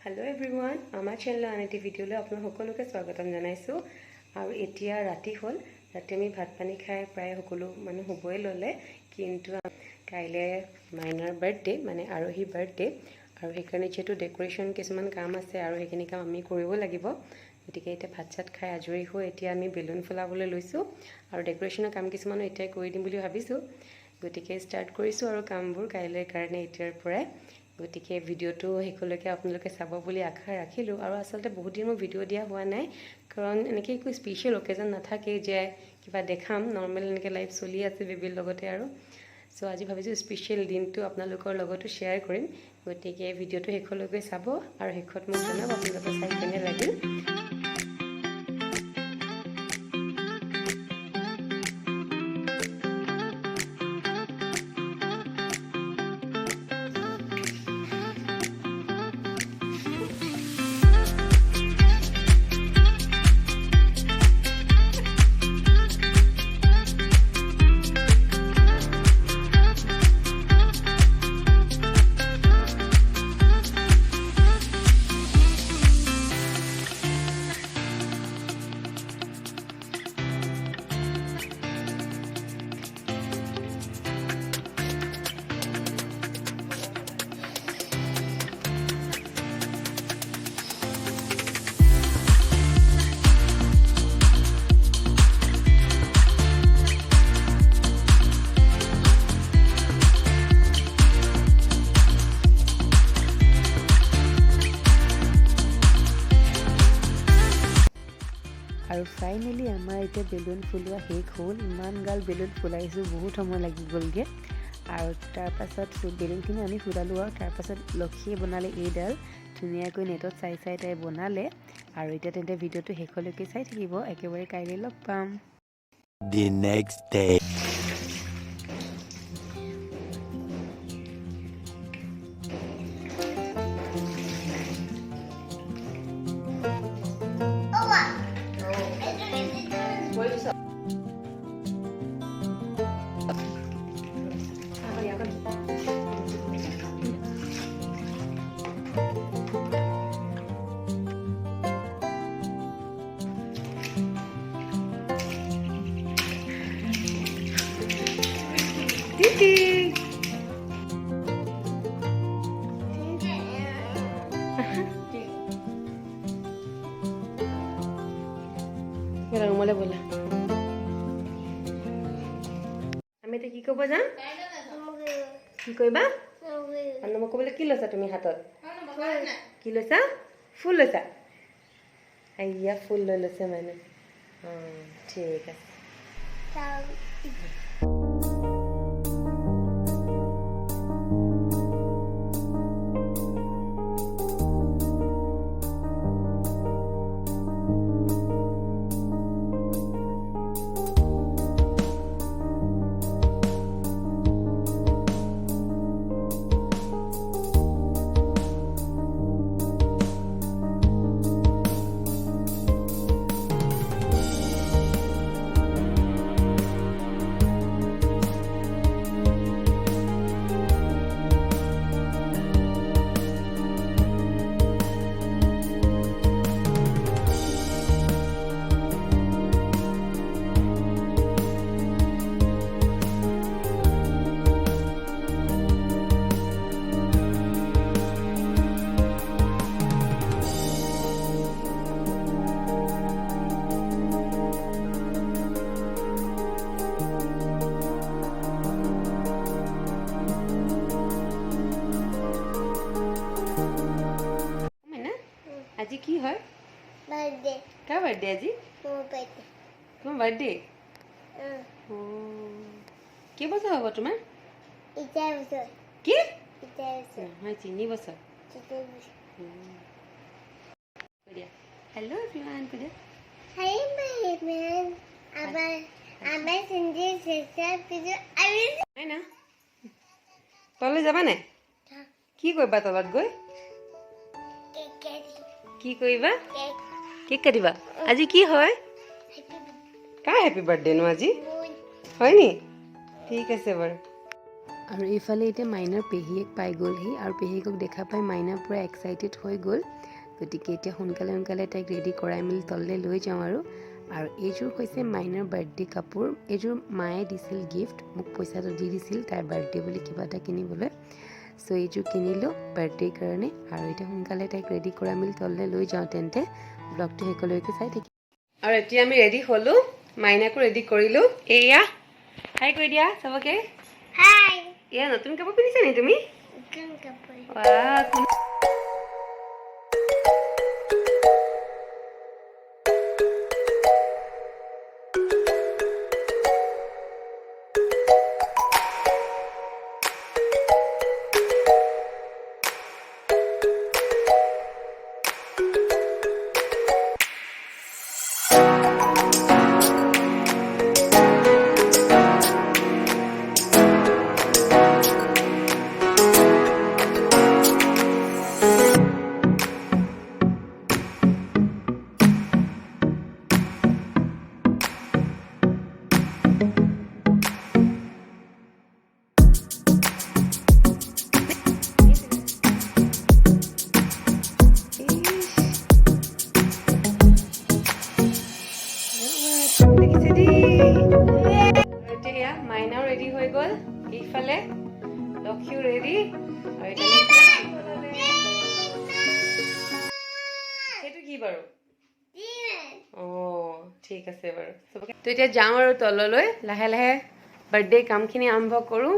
Hello everyone, আমাৰ চেনেলৰ আন এটি ভিডিঅ'লৈ আপোনালোক সকলোকে স্বাগতম জনাইছোঁ আৰু এতিয়া ৰাতি হ'ল ৰাতি আমি ভাত পানী খাই প্ৰায় সকলো মানুহ শুবই ল'লে কিন্তু কাইলৈ মাইনাৰ বাৰ্থডে মানে আৰোহী বাৰ্থডে আৰু সেইকাৰণে যেহেতু ডেকোৰেশ্যন কিছুমান কাম আছে আৰু সেইখিনি কাম আমি কৰিব লাগিব গতিকে এতিয়া ভাত চাত খাই আজৰি হৈ এতিয়া আমি বেলুন ফুলাবলৈ লৈছোঁ আৰু ডেকোৰেশ্যনৰ কাম কিছুমান এতিয়াই কৰি দিম বুলি ভাবিছোঁ গতিকে ষ্টাৰ্ট কৰিছোঁ আৰু কামবোৰ কাইলৈৰ কাৰণে এতিয়াৰ পৰাই গতিকে ভিডিঅ'টো শেষলৈকে আপোনালোকে চাব বুলি আশা ৰাখিলোঁ আৰু আচলতে বহুত দিন মই ভিডিঅ' দিয়া হোৱা নাই কাৰণ এনেকৈ একো স্পেচিয়েল অকেজন নাথাকে যে কিবা দেখাম নৰ্মেল এনেকৈ লাইফ চলি আছে বেবিৰ লগতে আৰু চ' আজি ভাবিছোঁ স্পেচিয়েল দিনটো আপোনালোকৰ লগতো শ্বেয়াৰ কৰিম গতিকে ভিডিঅ'টো শেষলৈকে চাব আৰু শেষত মোক জনাব আপোনালোকৰ চাই কেনে লাগিল আৰু ফাইনেলি আমাৰ এতিয়া বেলুন ফুলোৱা শেষ হ'ল ইমান গাল বেলুন ফুলাইছোঁ বহুত সময় লাগি গ'লগৈ আৰু তাৰপাছত বেলুনখিনি আমি ফুলালোঁ আৰু তাৰপাছত লক্ষীয়ে বনালে এইডাল ধুনীয়াকৈ নেটত চাই তাই বনালে আৰু এতিয়া তেন্তে ভিডিঅ'টো শেষলৈকে চাই থাকিব একেবাৰে কাইলৈ লগ পাম The next day. Titi. Mira, ¿cómo le vuela? আমি এতিয়া কি কৰিব যাম কি কৰিবা মই ক'বলৈ কি লৈছা তুমি হাতত কি লৈছা ফুল লৈছা আইয়া ফুল লৈ লৈছে মানে ঠিক আছে আজি কি হয় বাৰ্থডে কাৰ বাৰ্থডে আজি তোমাৰ বাৰ্থডে কি বছৰ হ'ব তোমাৰ কি নহয় 3 বছৰ হেল্ল' এভৰিৱান কৈ দিয়া Hi, my man. Abang sendiri sesuatu habis. নাই না তললৈ যাবা নাই কি কৰিবা তলত গৈ কি কৰিবা কেক কাটিবা আজি কি হয় কাৰ হেপী বাৰ্থডে নো আজি হয় নি ঠিক আছে বাৰু আৰু এইফালে এতিয়া মাইনাৰ পেহীয়েক পাই গ'লহি আৰু পেহীয়েকক দেখা পাই মাইনা পুৰা এক্সাইটেড হৈ গ'ল। গতিকে এতিয়া সোনকালে তাইক ৰেডি কৰাই মেলি তললৈ লৈ যাওঁ আৰু এইযোৰ হৈছে মাইনাৰ বাৰ্থডে কাপোৰ। এইযোৰ মায়ে দিছিল গিফ্ট, মোক পইচাটো দি দিছিল তাইৰ বাৰ্থডে বুলি কিবা এটা কিনিবলৈ। চ' এইযোৰ কিনিলোঁ বাৰ্থডেৰ কাৰণে আৰু এতিয়া সোনকালে তাইক ৰেডি কৰাই মেলি তললৈ লৈ যাওঁ। তেন্তে ব্লগটো শেষলৈকে চাই থাকিম। আৰু এতিয়া আমি ৰেডি হ'লোঁ, মাইনাকো ৰেডি কৰিলোঁ। এয়া হাই কৰি দিয়া চবকে। হাই এয়া নতুন কাপোৰ পিন্ধিছা নি তুমি? কোন কাপোৰ ৱাও। মাইনাও ৰেডি হৈ গ'ল, এইফালে লক্ষীও ৰেডি। সেইটো কি বাৰু? অঁ ঠিক আছে বাৰু। তো এতিয়া যাওঁ আৰু তললৈ, লাহে লাহে বাৰ্থডে কামখিনি আৰম্ভ কৰোঁ।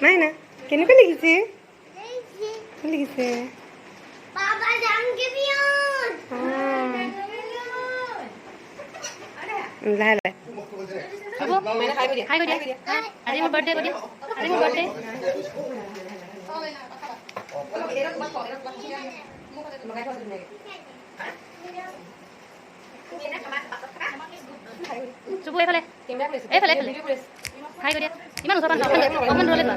মাইনা কেনেকুৱা লাগিছে? লাগিছে বাবা জাংগিবিয়ন লাহে লাহে মাইনা হাই কৰি দিয়া, হাই কৰি দিয়া। আজি মোৰ বাৰ্থডে কৰি দিয়া, আজি মোৰ বাৰ্থডে। চুবু এইফালে এইফালে হাই কৰি দিয়া। ইমান ওচৰ পৰা অকণমান দূৰলৈ যোৱা।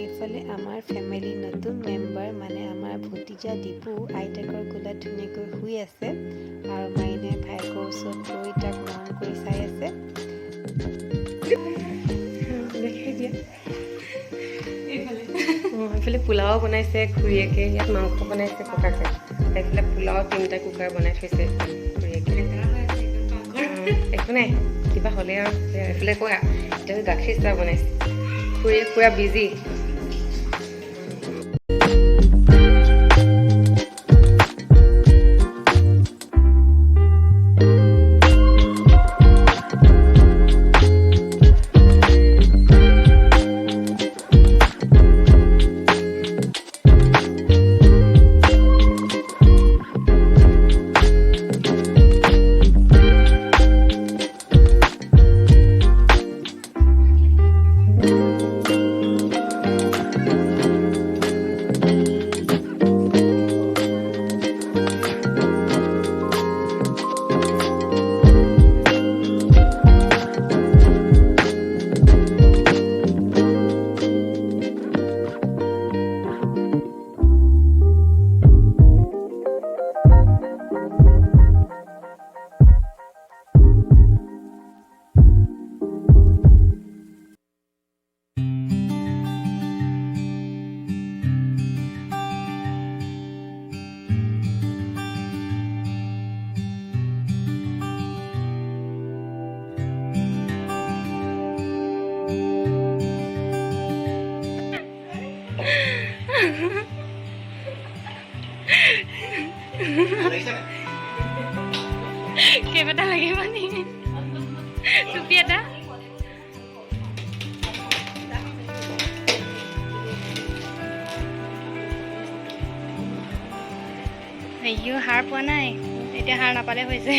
এইফালে আমাৰ ফেমিলি নতুন মেম্বাৰ মানে আমাৰ ভতিজা দীপু আইতাকৰ কোলাত ধুনীয়াকৈ শুই আছে আৰু মাইনে ভাইকৰ ওচৰত গৈ তাক মৰম কৰি চাই আছে। এইফালে পোলাও বনাইছে খুৰীয়েকে, ইয়াত মাংস বনাইছে ককাকে, এইফালে পোলাও 3টা কুকাৰ বনাই থৈছে খুৰীয়েকে। একো নাই, কিবা হ'লে আৰু এইফালে কোৱা এতিয়া গাখীৰ চাহ বনাইছে, খুৰীয়ে পুৰা বিজি। কেপ এটা লাগিব নি টুপি এটা আইও হাৰ পোৱা নাই এতিয়া হাৰ নাপালে হৈছে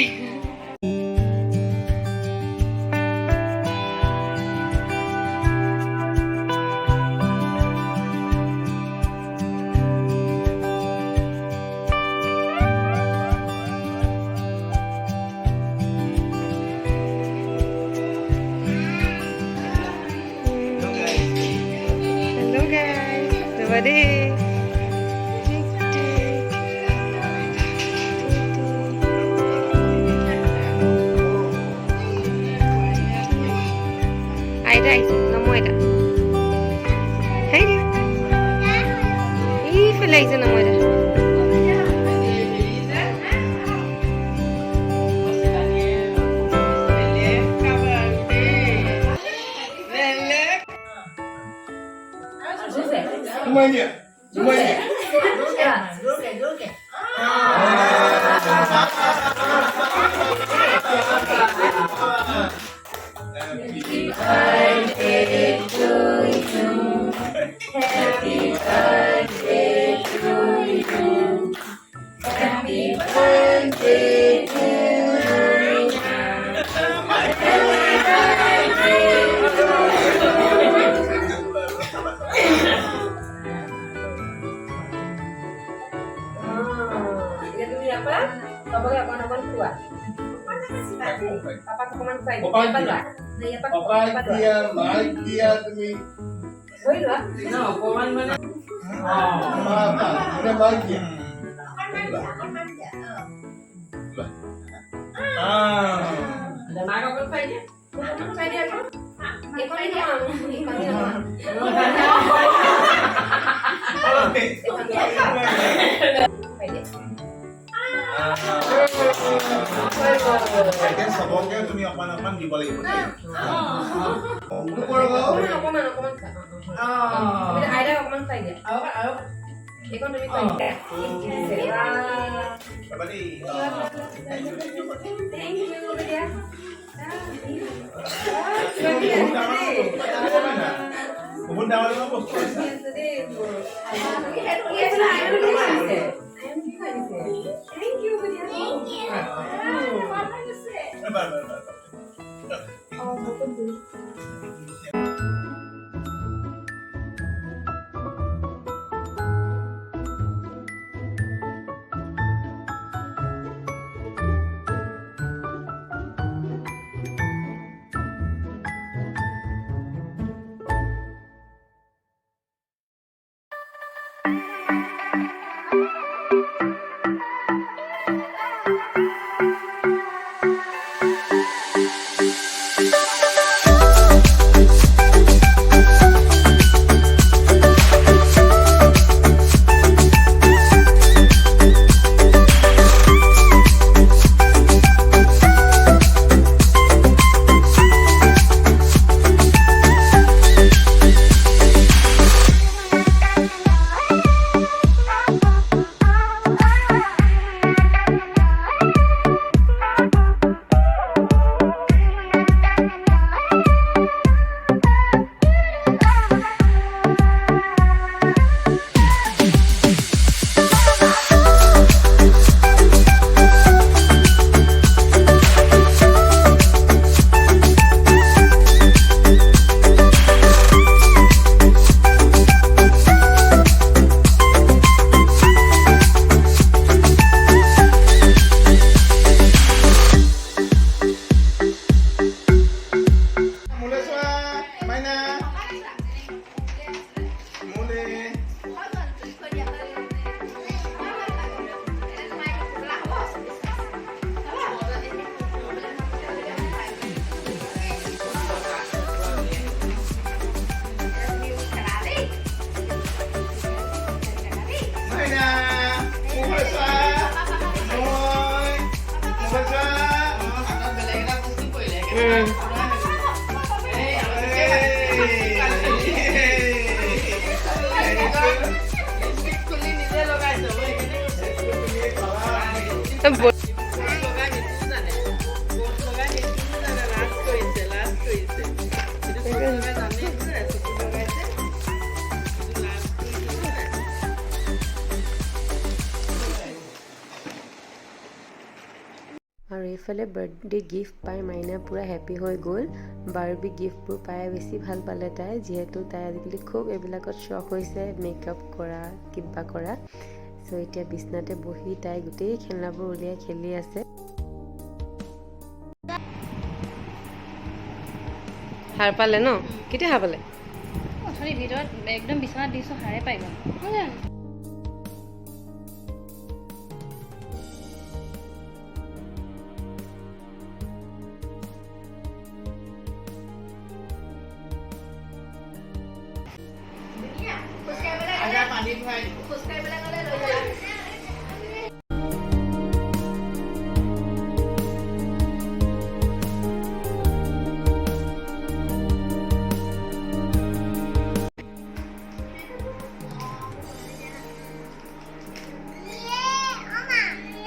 Aida, namo Aida. Hey, ini file Aida namo Aida. Semuanya. Sebabnya tu ni apa-apa di balik itu. Ada apa saja? Ikon demi kau. Apa ni? Thank you dia. Kebun dawal apa? Thank you dia. আৰু এইফালে birthday gift পাই মাইনা পুৰা happy হৈ গ'ল Barbie গিফ্টবোৰ পাই বেছি ভাল পালে তাই যিহেতু তাই আজিকালি খুব এইবিলাকত চখ হৈছে মেকআপ কৰা কিবা কৰা চ' এতিয়া বিছনাতে বহি তাই গোটেই খেলনাবোৰ উলিয়াই খেলি আছে হাৰ পালে ন কেতিয়া হাৰ পালে অথনি ভিতৰত একদম বিছনাত দিছো হাৰে পাই গ'ল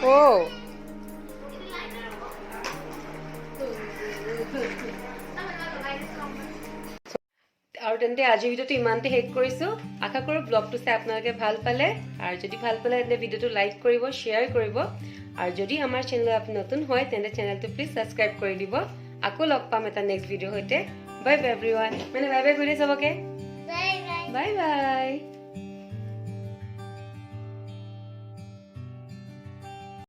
অ' আৰু তেন্তে আজিৰ ভিডিঅ'টো ইমানতে শেষ কৰিছোঁ আশা কৰোঁ ব্লগটো চাই আপোনালোকে ভাল পালে আৰু যদি ভাল পালে তেন্তে ভিডিঅ'টো লাইক কৰিব শ্বেয়াৰ কৰিব আৰু যদি আমাৰ চেনেলত আপুনি নতুন হয় তেন্তে চেনেলটো প্লিজ ছাবস্ক্ৰাইব কৰি দিব আকৌ লগ পাম এটা নেক্সট ভিডিঅ' সৈতে বাই বাই এভৰিৱান মানে বাই বাই কৰি চবকে Bye bye. Bye bye